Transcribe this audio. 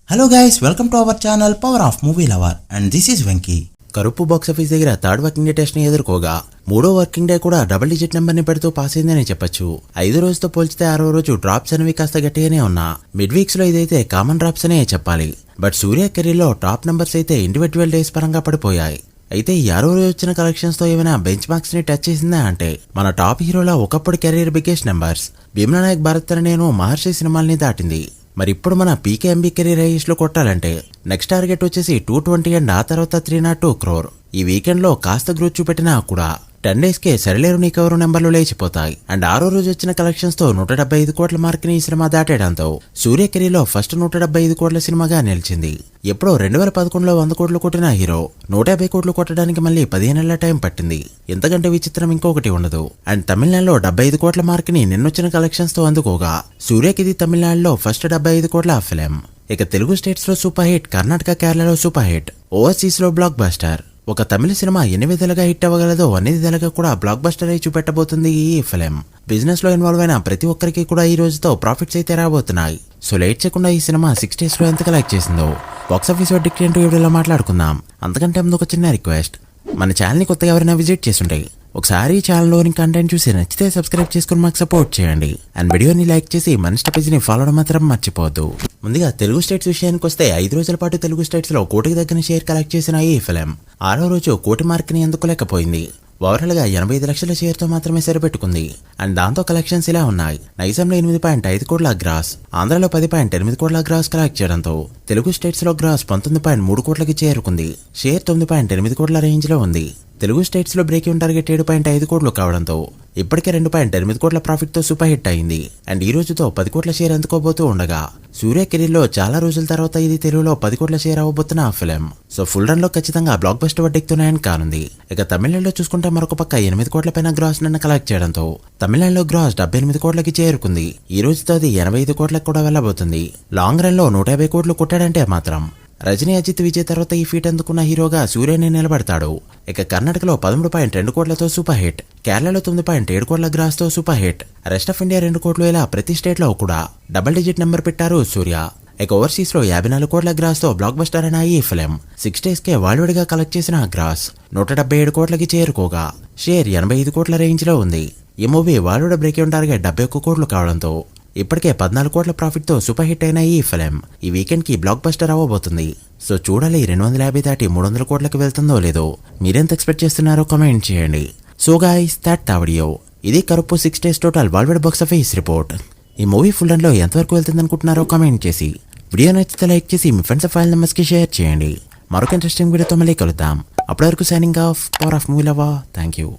Hello guys, welcome to our channel power of movie lover and this is Venky. Karuppu box office దగ్గర third working day test ని ఎదుర్కోగా మూడో working day కూడా double digit number ని పెడుతూ pass అయిందని చెప్పొచ్చు. 5 రోజుతో పోల్చితే 6వ రోజు డ్రాప్స్ అనేవి కాస్త గట్టిగానే ఉన్నా మిడ్ వీక్స్ లో ఇదైతే కామన్ డ్రాప్స్ అనే చెప్పాలి. బట్ సూర్య కెరీర్ లో టాప్ నెంబర్స్ అయితే ఇండివిజువల్ డేస్ పరంగా పడిపోయాయి. అయితే ఈ 6వ రోజు వచ్చిన కలెక్షన్స్ తో ఏమైనా బెంచ్ మార్క్స్ ని టచ్ చేసిందా అంటే మన టాప్ హీరోల ఒకప్పుడు career biggest numbers Bheemla Nayak Bharat నేను మహర్షి సినిమాల్ని దాటింది. మరి ఇప్పుడు మన పీకేఎంబీ కెరీర్ హైయెస్ట్ లో కొట్టాలంటే నెక్స్ట్ టార్గెట్ వచ్చేసి 220 అండ్ ఆ తర్వాత 302 crore. ఈ వీకెండ్ లో కాస్త గ్రోత్ చూపెట్టినా కూడా 10 days కే సరిలేరు నీకెవరు నెంబర్లు లేచిపోతాయి. అండ్ 6వ రోజు వచ్చిన కలెక్షన్స్ తో 175 కోట్ల మార్క్ ని ఈ సినిమా దాటేయడంతో సూర్య కెరీర్ లో ఫస్ట్ 175 కోట్ల సినిమాగా నిలిచింది. ఎప్పుడో 2011లో 100 కోట్లు కొట్టిన హీరో 150 కోట్లు కొట్టడానికి మళ్ళీ 15 నెలల టైం పట్టింది. ఎంతకంటే విచిత్రం ఇంకొకటి ఉండదు. అండ్ తమిళనాడులో 75 కోట్ల మార్క్ ని నిన్నొచ్చిన కలెక్షన్స్ తో అందుకోగా సూర్యకిది తమిళనాడులో ఫస్ట్ 75 కోట్ల ఫిలిం. ఇక తెలుగు స్టేట్స్ లో సూపర్ హిట్, కర్ణాటక కేరళలో సూపర్ హిట్, ఓవర్సీస్ లో బ్లాక్ బస్టర్. ఒక తమిళ సినిమా ఎన్ని విధాలుగా హిట్ అవ్వగలదో అన్ని విధాలుగా కూడా బ్లాక్ బస్టర్ అయి చూపెట్టబోతుంది ఈ ఫిలిం. బిజినెస్ లో ఇన్వాల్వ్ అయిన ప్రతి ఒక్కరికి కూడా ఈ రోజుతో ప్రాఫిట్స్ అయితే రాబోతున్నాయి. సో లేట్ చేయకుండా ఈ సినిమా 6 days లో ఎంత కలెక్ట్ చేసిందో బాక్సాఫీస్ వర్డిక్ట్ ఏంటో వీడియోలో మాట్లాడుకుందాం. అంతకంటే ముందు ఒక చిన్న రిక్వెస్ట్, మన ఛానల్ ని కొత్తగా ఎవరైనా విజిట్ చేస్తుంటే ఒకసారి ఛానల్లోని కంటెంట్ చూసి నచ్చితే సబ్స్క్రైబ్ చేసుకుని మాకు సపోర్ట్ చేయండి. అండ్ వీడియోని లైక్ చేసి మన స్టేజ్ ని ఫాలో అవడం మాత్రం మర్చిపోవద్దు. ముందుగా తెలుగు స్టేట్స్ విషయానికి వస్తే 5 రోజుల పాటు తెలుగు స్టేట్స్ లో 1 కోటికి దగ్గర షేర్ కలెక్ట్ చేసిన ఈ ఫిలిం 6వ రోజు 1 కోటి మార్క్ ని అందుకోలేకపోయింది. ఓవరాల్ గా 85 లక్షల షేర్ తో మాత్రమే సరిపెట్టుకుంది. అండ్ దాంతో కలెక్షన్స్ ఇలా ఉన్నాయి. నైజాంలో 8.5 కోట్ల గ్రాస్, ఆంధ్రలో 10.8 కోట్ల గ్రాస్ కలెక్ట్ చేయడంతో తెలుగు స్టేట్స్ లో గ్రాస్ 19.3 కోట్లకి చేరుకుంది. షేర్ 9.8 కోట్ల రేంజ్ లో ఉంది. తెలుగు స్టేట్స్ లో బ్రేక్ ఈవెన్ టార్గెట్ 7.5 కోట్లు కావడంతో ఇప్పటికే 2.8 కోట్ల ప్రాఫిట్ తో సూపర్ హిట్ అయింది. అండ్ ఈ రోజుతో 10 కోట్ల షేర్ అందుకోబోతూ ఉండగా సూర్య కెరీర్ లో చాలా రోజుల తర్వాత ఇది తెలుగులో 10 కోట్ల షేర్ అవ్వబోతున్న ఆ ఫిలిం. సో ఫుల్ రన్ లో ఖచ్చితంగా బ్లాక్ బస్టర్ వడ్డెక్కుతున్నాయని కానుంది. ఇక తమిళనాడులో చూసుకుంటే మరొక పక్క 8 కోట్ల పైన గ్రాస్ నిన్న కలెక్ట్ చేయడంతో తమిళనాడులో గ్రాస్ 78 కోట్లకి చేరుకుంది. ఈ రోజుతో అది 85 కోట్లకు కూడా వెళ్లబోతుంది. లాంగ్ రన్ లో 150 కోట్లు కొట్టాడంటే మాత్రం రజనీ, అజిత్, విజయ్ తర్వాత ఈ ఫీట్ అందుకున్న హీరోగా సూర్యని నిలబడతాడు. ఇక కర్ణాటకలో 13.2 కోట్లతో సూపర్ హిట్, కేరళలో 9.7 కోట్ల గ్రాస్ తో super hit, rest of India 2 కోట్లు, ఇలా ప్రతి స్టేట్ లో కూడా డబుల్ డిజిట్ నెంబర్ పెట్టారు సూర్య. ఇక ఓవర్సీస్ లో 54 కోట్ల గ్రాస్ తో బ్లాక్ బస్టర్ అయిన ఈ ఫిలిం 6 days కే వరల్డ్ గా కలెక్ట్ చేసిన గ్రాస్ 177 కోట్లకి చేరుకోగా షేర్ 85 కోట్ల రేంజ్ లో ఉంది. ఈ movie world break even target 71 కోట్లు కావడంతో ఇప్పటికే 14 కోట్ల ప్రాఫిట్ తో సూపర్ హిట్ అయిన ఈ ఫిలిం ఈ వీకెండ్ కి బ్లాక్ బస్టర్ అవ్వబోతుంది. సో చూడాలి 250 దాటి 300 కోట్లకు వెళ్తుందో లేదో. మీరెంత ఎక్స్పెక్ట్ చేస్తున్నారో కామెంట్ చేయండి. So guys, that video. ఇది కరుపు 6 days total world box office report. ఈ మూవీ ఫుల్ రన్ లో ఎంతవరకు వెళ్తుంది అనుకుంటున్నారో కామెంట్ చేసి వీడియో నచ్చితే లైక్ చేసి మీ ఫ్రెండ్స్ ఫైల్ నెంబర్స్ కి షేర్ చేయండి. మరొక ఇంట్రెస్టింగ్ వీడియోతో మళ్ళీ కలుద్దాం. అప్పటి వరకు signing off, power of movie lover. Thank you.